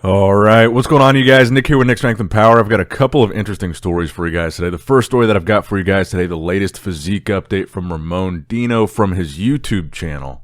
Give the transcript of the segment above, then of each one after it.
All right, what's going on, you guys? Nick here with Nick Strength and Power. I've got a couple of interesting stories for you guys today. The first story that I've got for you guys today, the latest physique update from Ramon Dino from his YouTube channel.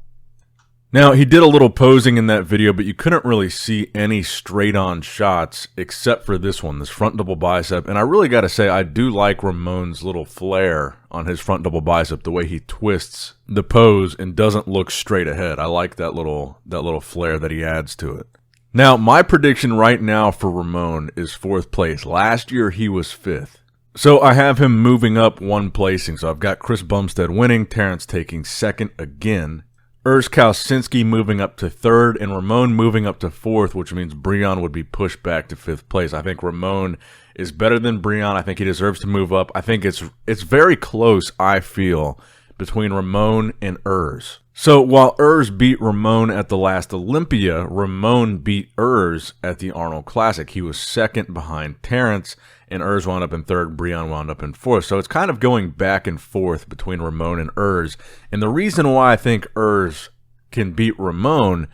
Now, he did a little posing in that video, but you couldn't really see any straight-on shots except for this one, this front double bicep. And I really got to say, I do like Ramon's little flair on his front double bicep, the way he twists the pose and doesn't look straight ahead. I like that little flair that he adds to it. Now, my prediction right now for Ramon is 4th place. Last year, he was 5th. So I have him moving up one placing. So I've got Chris Bumstead winning, Terrence taking 2nd again, Urs Kausinski moving up to 3rd, and Ramon moving up to 4th, which means Breon would be pushed back to 5th place. I think Ramon is better than Breon. I think he deserves to move up. I think it's very close, I feel, between Ramon and Urs. So while Urs beat Ramon at the last Olympia, Ramon beat Urs at the Arnold Classic. He was 2nd behind Terrence, and Urs wound up in 3rd, Breon wound up in 4th. So it's kind of going back and forth between Ramon and Urs. And the reason why I think Urs can beat Ramon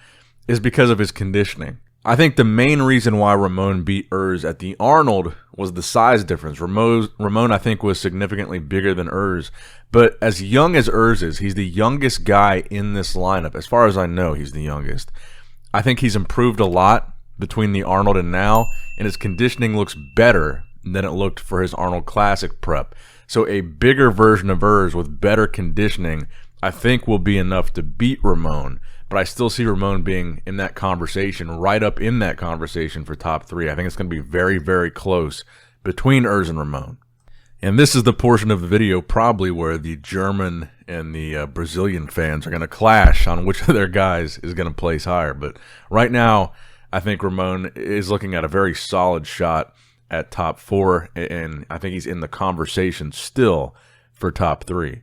is because of his conditioning. I think the main reason why Ramon beat Urs at the Arnold was the size difference. Ramon, I think, was significantly bigger than Urs. But as young as Urs is, he's the youngest guy in this lineup. As far as I know, he's the youngest. I think he's improved a lot between the Arnold and now, and his conditioning looks better than it looked for his Arnold Classic prep. So a bigger version of Urs with better conditioning, I think, will be enough to beat Ramon. But I still see Ramon being in that conversation, right up in that conversation for top 3. I think it's going to be very, very close between Urs and Ramon. And this is the portion of the video probably where the German and the Brazilian fans are going to clash on which of their guys is going to place higher. But right now, I think Ramon is looking at a very solid shot at top 4, and I think he's in the conversation still for top 3.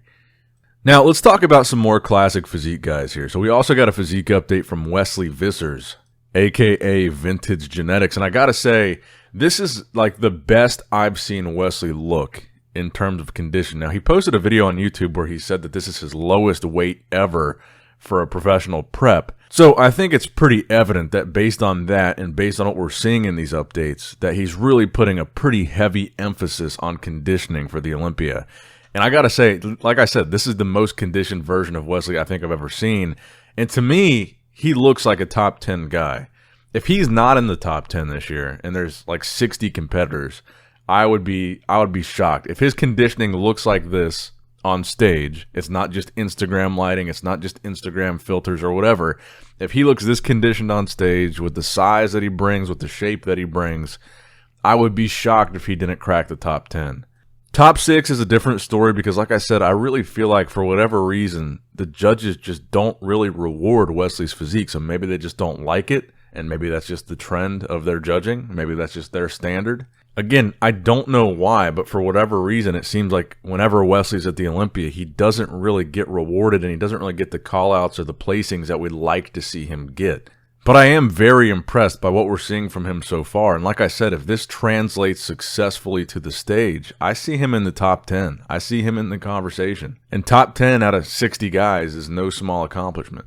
Now, let's talk about some more classic physique guys here. So we also got a physique update from Wesley Vissers, a.k.a. Vintage Genetics. And I got to say, this is like the best I've seen Wesley look in terms of condition. Now, he posted a video on YouTube where he said that this is his lowest weight ever for a professional prep. So I think it's pretty evident that based on that and based on what we're seeing in these updates, that he's really putting a pretty heavy emphasis on conditioning for the Olympia. And I got to say, like I said, this is the most conditioned version of Wesley I think I've ever seen. And to me, he looks like a top 10 guy. If he's not in the top 10 this year and there's like 60 competitors, I would be shocked. If his conditioning looks like this on stage, it's not just Instagram lighting, it's not just Instagram filters or whatever. If he looks this conditioned on stage with the size that he brings, with the shape that he brings, I would be shocked if he didn't crack the top 10. Top 6 is a different story because, like I said, I really feel like for whatever reason, the judges just don't really reward Wesley's physique. So maybe they just don't like it, and maybe that's just the trend of their judging. Maybe that's just their standard. Again, I don't know why, but for whatever reason, it seems like whenever Wesley's at the Olympia, he doesn't really get rewarded, and he doesn't really get the call-outs or the placings that we'd like to see him get. But I am very impressed by what we're seeing from him so far. And like I said, if this translates successfully to the stage, I see him in the top 10. I see him in the conversation. And top 10 out of 60 guys is no small accomplishment.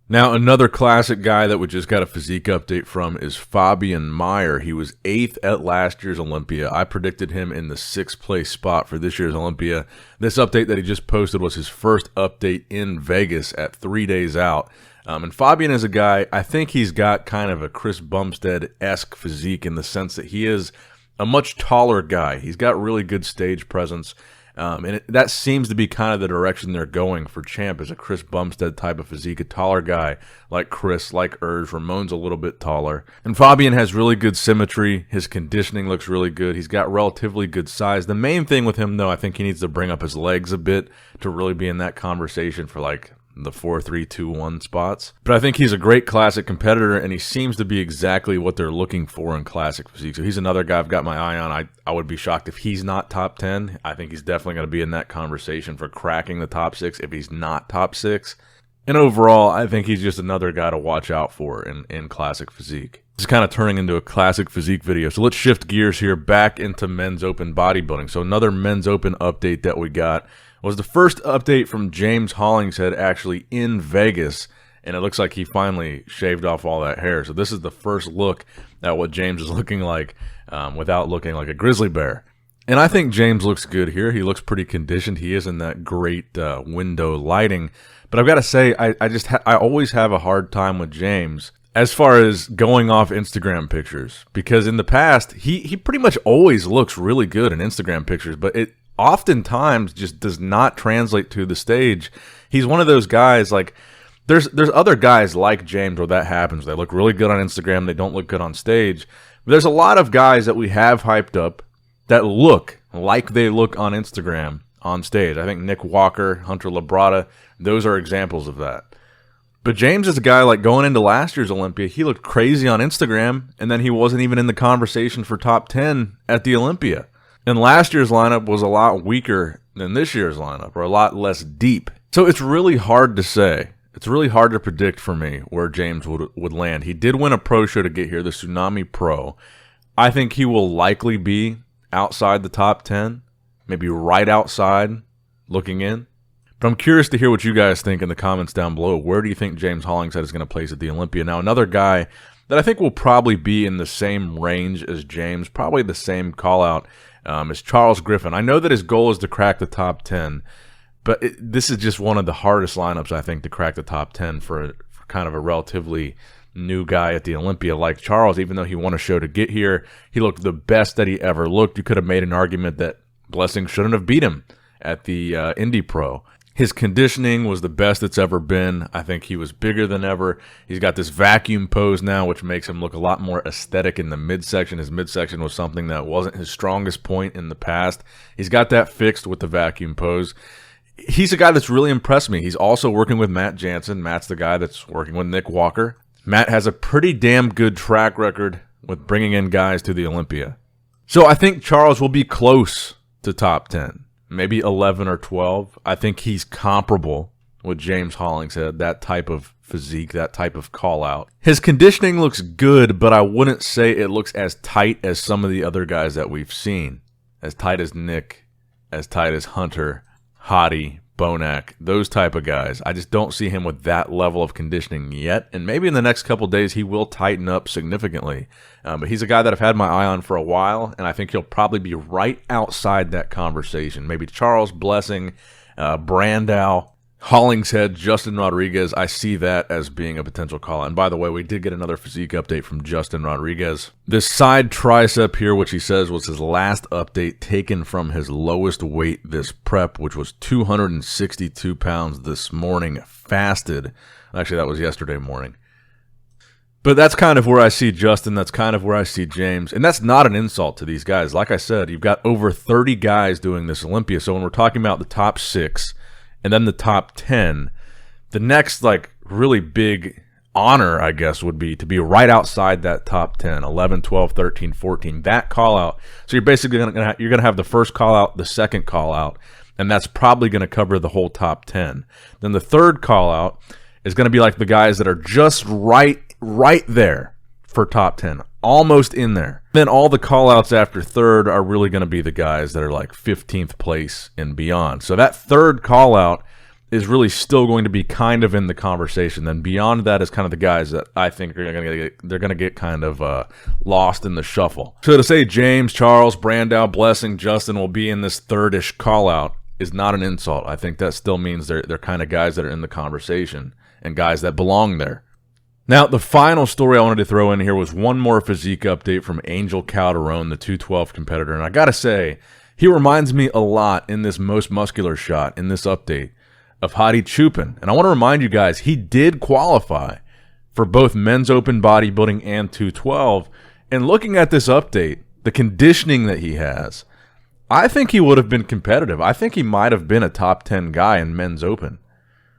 Now, another classic guy that we just got a physique update from is Fabian Mayr. He was 8th at last year's Olympia. I predicted him in the 6th place spot for this year's Olympia. This update that he just posted was his first update in Vegas at 3 days out. And Fabian is a guy, I think he's got kind of a Chris Bumstead-esque physique in the sense that he is a much taller guy. He's got really good stage presence. And that seems to be kind of the direction they're going for Champ, is a Chris Bumstead type of physique, a taller guy like Chris, like Urs. Ramon's a little bit taller. And Fabian has really good symmetry. His conditioning looks really good. He's got relatively good size. The main thing with him, though, I think he needs to bring up his legs a bit to really be in that conversation for like the 4-3-2-1 spots. But I think he's a great classic competitor, and he seems to be exactly what they're looking for in classic physique. So he's another guy I've got my eye on. I would be shocked if he's not top 10. I think he's definitely going to be in that conversation for cracking the top 6 if he's not top 6. And overall, I think he's just another guy to watch out for in classic physique. This is kind of turning into a classic physique video. So let's shift gears here back into men's open bodybuilding. So another men's open update that we got was the first update from James Hollingshead actually in Vegas and it looks like he finally shaved off all that hair. So this is the first look at what James is looking like without looking like a grizzly bear. And I think James looks good here. He looks pretty conditioned. He is in that great window lighting. But I've got to say, I always have a hard time with James as far as going off Instagram pictures. Because in the past, he pretty much always looks really good in Instagram pictures. But it oftentimes just does not translate to the stage. He's one of those guys, like, there's other guys like James where that happens. They look really good on Instagram. They don't look good on stage. But there's a lot of guys that we have hyped up that look like they look on Instagram on stage. I think Nick Walker, Hunter Labrada, those are examples of that. But James is a guy, like, going into last year's Olympia, he looked crazy on Instagram, and then he wasn't even in the conversation for top 10 at the Olympia. And last year's lineup was a lot weaker than this year's lineup, or a lot less deep. So it's really hard to say. It's really hard to predict for me where James would land. He did win a pro show to get here, the Tsunami Pro. I think he will likely be outside the top 10, maybe right outside looking in. But I'm curious to hear what you guys think in the comments down below. Where do you think James Hollingshead is going to place at the Olympia? Now, another guy that I think will probably be in the same range as James, probably the same call-out, is Charles Griffen. I know that his goal is to crack the top 10, but this is just one of the hardest lineups, I think, to crack the top 10 for kind of a relatively new guy at the Olympia like Charles. Even though he won a show to get here, he looked the best that he ever looked. You could have made an argument that Blessing shouldn't have beat him at the Indy Pro. His conditioning was the best it's ever been. I think he was bigger than ever. He's got this vacuum pose now, which makes him look a lot more aesthetic in the midsection. His midsection was something that wasn't his strongest point in the past. He's got that fixed with the vacuum pose. He's a guy that's really impressed me. He's also working with Matt Jansen. Matt's the guy that's working with Nick Walker. Matt has a pretty damn good track record with bringing in guys to the Olympia. So I think Charles will be close to top 10, maybe 11 or 12. I think he's comparable with James Hollingshead, that type of physique, that type of call-out. His conditioning looks good, but I wouldn't say it looks as tight as some of the other guys that we've seen. As tight as Nick, as tight as Hunter, Hottie, Bonac, those type of guys. I just don't see him with that level of conditioning yet, and maybe in the next couple days he will tighten up significantly. But he's a guy that I've had my eye on for a while, and I think he'll probably be right outside that conversation. Maybe Charles, Blessing, Brandau, Hollingshead, Justin Rodriguez. I see that as being a potential call. And by the way, we did get another physique update from Justin Rodriguez. This side tricep here, which he says was his last update taken from his lowest weight this prep, which was 262 pounds this morning, fasted. Actually, that was yesterday morning. But that's kind of where I see Justin. That's kind of where I see James. And that's not an insult to these guys. Like I said, you've got over 30 guys doing this Olympia. So when we're talking about the top 6 and then the top 10, the next like really big honor, I guess, would be to be right outside that top 10, 11, 12, 13, 14, that call out. So you're basically going to have the first call out, the second call out, and that's probably going to cover the whole top 10. Then the third call out is going to be like the guys that are just right there for top 10, almost in there. Then all the call-outs after third are really going to be the guys that are like 15th place and beyond. So that third call-out is really still going to be kind of in the conversation. Then beyond that is kind of the guys that I think are going to get kind of lost in the shuffle. So to say James, Charles, Brandau, Blessing, Justin will be in this third-ish call-out is not an insult. I think that still means they're kind of guys that are in the conversation and guys that belong there. Now, the final story I wanted to throw in here was one more physique update from Angel Calderone, the 212 competitor. And I got to say, he reminds me a lot in this most muscular shot, in this update, of Hadi Chupin. And I want to remind you guys, he did qualify for both men's open bodybuilding and 212. And looking at this update, the conditioning that he has, I think he would have been competitive. I think he might have been a top 10 guy in men's open.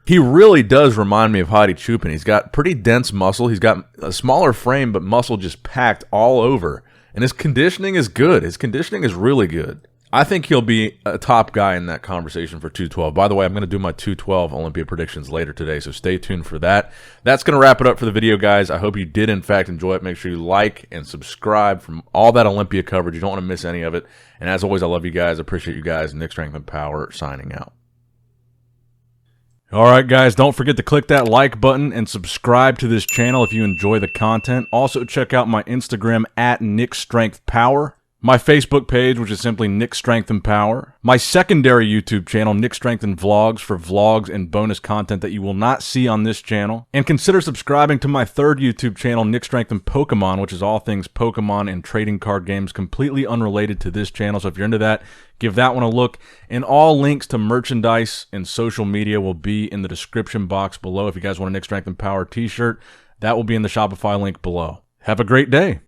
He really does remind me of Hadi Chupin. He's got pretty dense muscle. He's got a smaller frame, but muscle just packed all over. And his conditioning is good. His conditioning is really good. I think he'll be a top guy in that conversation for 212. By the way, I'm going to do my 212 Olympia predictions later today, so stay tuned for that. That's going to wrap it up for the video, guys. I hope you did, in fact, enjoy it. Make sure you like and subscribe from all that Olympia coverage. You don't want to miss any of it. And as always, I love you guys. Appreciate you guys. Nick Strength and Power signing out. Alright guys, don't forget to click that like button and subscribe to this channel if you enjoy the content. Also check out my Instagram at NickStrengthPower. My Facebook page, which is simply Nick Strength and Power. My secondary YouTube channel, Nick Strength and Vlogs, for vlogs and bonus content that you will not see on this channel. And consider subscribing to my third YouTube channel, Nick Strength and Pokemon, which is all things Pokemon and trading card games, completely unrelated to this channel. So if you're into that, give that one a look. And all links to merchandise and social media will be in the description box below. If you guys want a Nick Strength and Power t-shirt, that will be in the Shopify link below. Have a great day.